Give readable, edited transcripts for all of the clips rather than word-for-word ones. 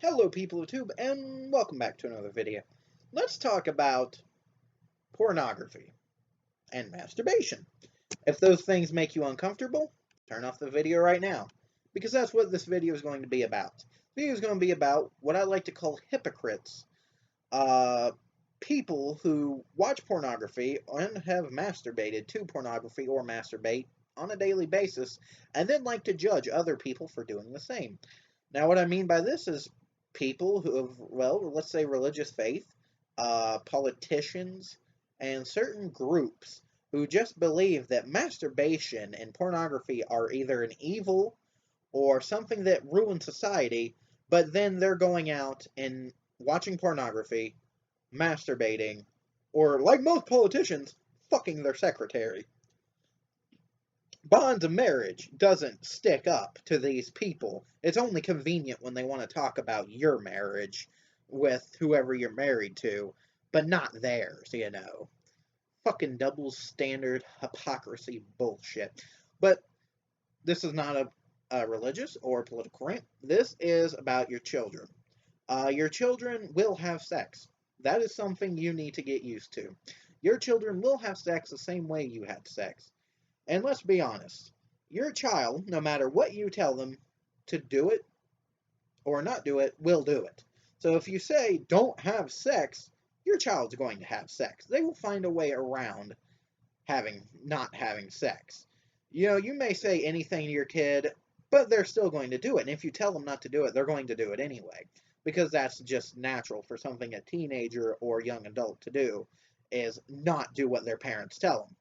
Hello people of Tube, and welcome back to another video. Let's talk about pornography and masturbation. If those things make you uncomfortable, turn off the video right now, because that's what this video is going to be about. This video is going to be about what I like to call hypocrites, uh, people who watch pornography and have masturbated to pornography or masturbate on a daily basis, and then like to judge other people for doing the same. Now, what I mean by this is people who have, well, let's say religious faith, politicians, and certain groups who just believe that masturbation and pornography are either an evil or something that ruins society, but then they're going out and watching pornography, masturbating, or like most politicians, fucking their secretary. Bonds of marriage doesn't stick up to these people. It's only convenient when they want to talk about your marriage with whoever you're married to, but not theirs. Fucking double standard hypocrisy bullshit. But this is not a religious or political rant. This is about your children. Your children will have sex. That is something you need to get used to. Your children will have sex the same way you had sex. And let's be honest, your child, no matter what you tell them to do it or not do it, will do it. So if you say don't have sex, your child's going to have sex. They will find a way around not having sex. You may say anything to your kid, but they're still going to do it. And if you tell them not to do it, they're going to do it anyway. Because that's just natural for something a teenager or young adult to do, is not do what their parents tell them.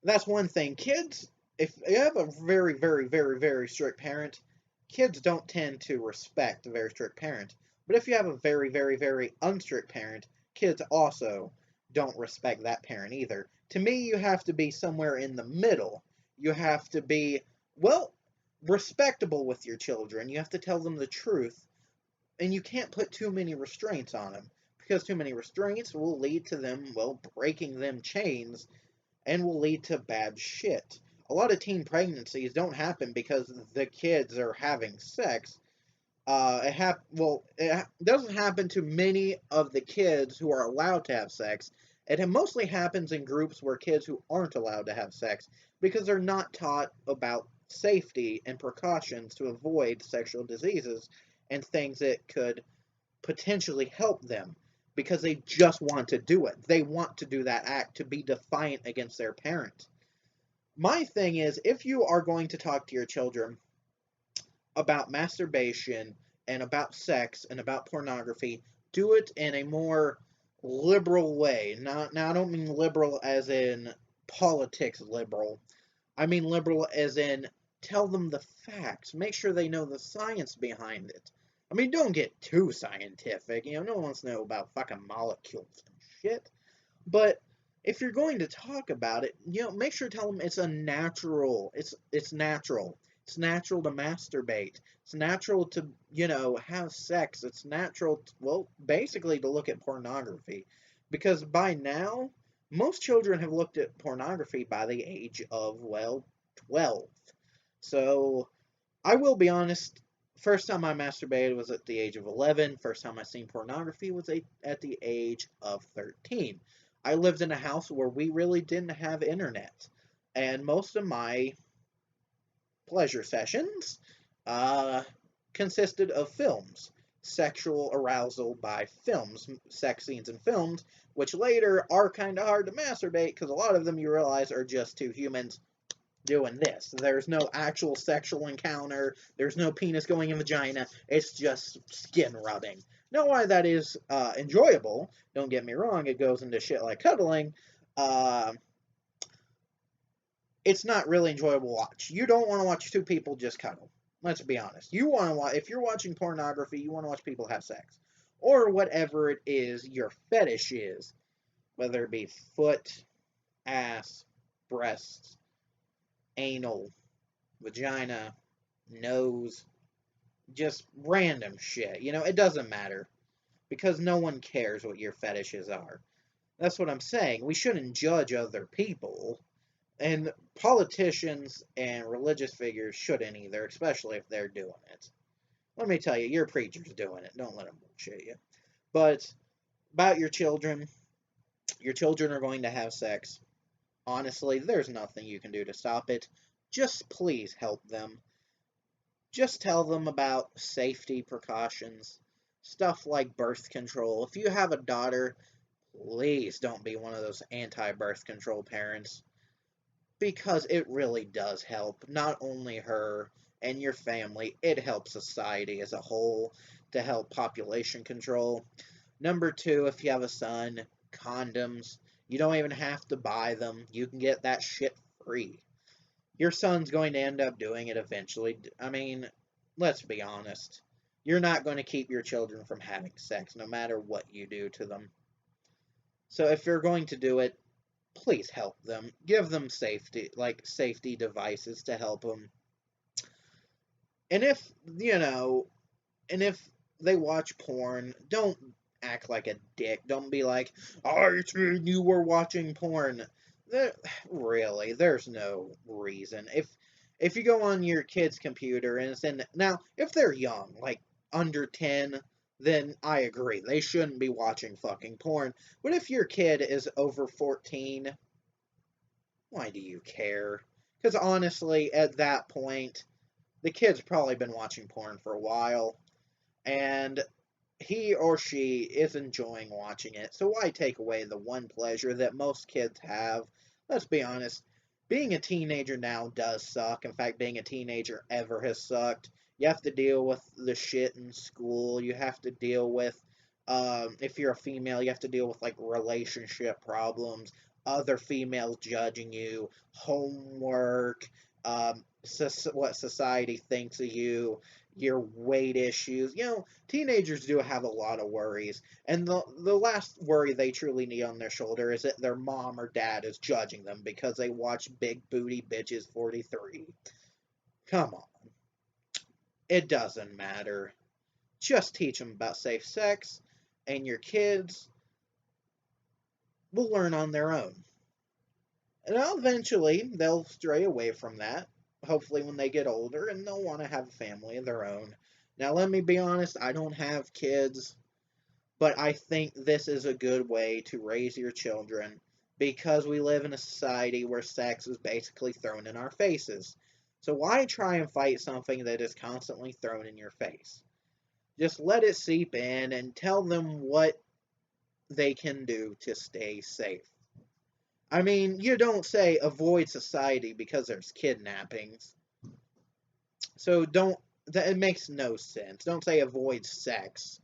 That's one thing. Kids, if you have a very, very, very, very strict parent, kids don't tend to respect a very strict parent. But if you have a very, very, very unstrict parent, kids also don't respect that parent either. To me, you have to be somewhere in the middle. You have to be, well, respectable with your children. You have to tell them the truth. And you can't put too many restraints on them. Because too many restraints will lead to them, well, breaking them chains and will lead to bad shit. A lot of teen pregnancies don't happen because the kids are having sex. It doesn't happen to many of the kids who are allowed to have sex. It mostly happens in groups where kids who aren't allowed to have sex because they're not taught about safety and precautions to avoid sexual diseases and things that could potentially help them because they just want to do it. They want to do that act to be defiant against their parent. My thing is, if you are going to talk to your children about masturbation and about sex and about pornography, do it in a more liberal way. Now, I don't mean liberal as in politics liberal. I mean liberal as in tell them the facts. Make sure they know the science behind it. I mean, don't get too scientific. No one wants to know about fucking molecules and shit. But if you're going to talk about it, make sure to tell them it's a natural. It's natural. It's natural to masturbate. It's natural to, have sex. It's natural, well, basically to look at pornography. Because by now, most children have looked at pornography by the age of, well, 12. So, I will be honest, first time I masturbated was at the age of 11. First time I seen pornography was at the age of 13. I lived in a house where we really didn't have internet. And most of my pleasure sessions uh, consisted of films, sexual arousal by films, sex scenes in films, which later are kind of hard to masturbate because a lot of them you realize are just two humans doing this. There's no actual sexual encounter. There's no penis going in vagina. It's just skin rubbing. Now, why that is enjoyable, don't get me wrong, it goes into shit like cuddling. Uh, it's not really enjoyable to watch. You don't want to watch two people just cuddle. Let's be honest. You want to watch, if you're watching pornography, you want to watch people have sex. Or whatever it is your fetish is. Whether it be foot, ass, breasts, anal, vagina, nose, just random shit. It doesn't matter because no one cares what your fetishes are. That's what I'm saying. We shouldn't judge other people. And politicians and religious figures shouldn't either, especially if they're doing it. let me tell you, your preacher's doing it. Don't let him bullshit you. But about your children are going to have sex. Honestly, there's nothing you can do to stop it. Just please help them. Just tell them about safety precautions, stuff like birth control. If you have a daughter, please don't be one of those anti birth control parents because it really does help not only her and your family, it helps society as a whole to help population control. Number two, if you have a son, condoms. You don't even have to buy them. You can get that shit free. Your son's going to end up doing it eventually. I mean, let's be honest. You're not going to keep your children from having sex no matter what you do to them. So if you're going to do it, please help them. Give them safety devices to help them. And if they watch porn, don't act like a dick. Don't be like, I said you were watching porn. There, really, there's no reason. If you go on your kid's computer and it's in now, if they're young, like under 10, then I agree. They shouldn't be watching fucking porn. But if your kid is over 14, why do you care? Because honestly, at that point, the kid's probably been watching porn for a while, and he or she is enjoying watching it. So why take away the one pleasure that most kids have? Let's be honest. Being a teenager now does suck. In fact, being a teenager ever has sucked. You have to deal with the shit in school. You have to deal with, if you're a female, you have to deal with like relationship problems, other females judging you, homework, what society thinks of you, your weight issues. Teenagers do have a lot of worries, and the last worry they truly need on their shoulder is that their mom or dad is judging them because they watch Big Booty Bitches 43. Come on. It doesn't matter. Just teach them about safe sex, and your kids will learn on their own. And eventually, they'll stray away from that, hopefully, when they get older, and they'll want to have a family of their own. Now, let me be honest, I don't have kids, but I think this is a good way to raise your children because we live in a society where sex is basically thrown in our faces. So why try and fight something that is constantly thrown in your face? Just let it seep in and tell them what they can do to stay safe. I mean, you don't say avoid society because there's kidnappings. So don't, that it makes no sense. Don't say avoid sex,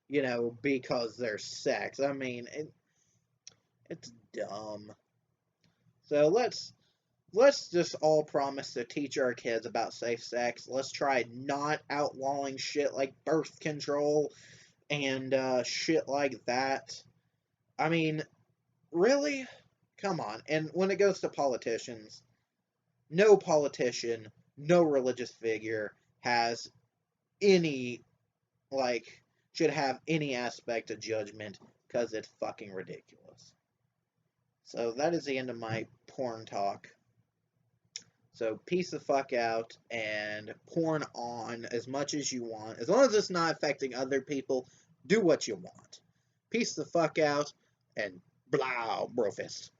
because there's sex. I mean, it's dumb. So let's just all promise to teach our kids about safe sex. Let's try not outlawing shit like birth control and shit like that. I mean, really? Come on. And when it goes to politicians, no politician, no religious figure has any, like, should have any aspect of judgment because it's fucking ridiculous. So that is the end of my porn talk. So peace the fuck out and porn on as much as you want. As long as it's not affecting other people, do what you want. Peace the fuck out and blah, brofist.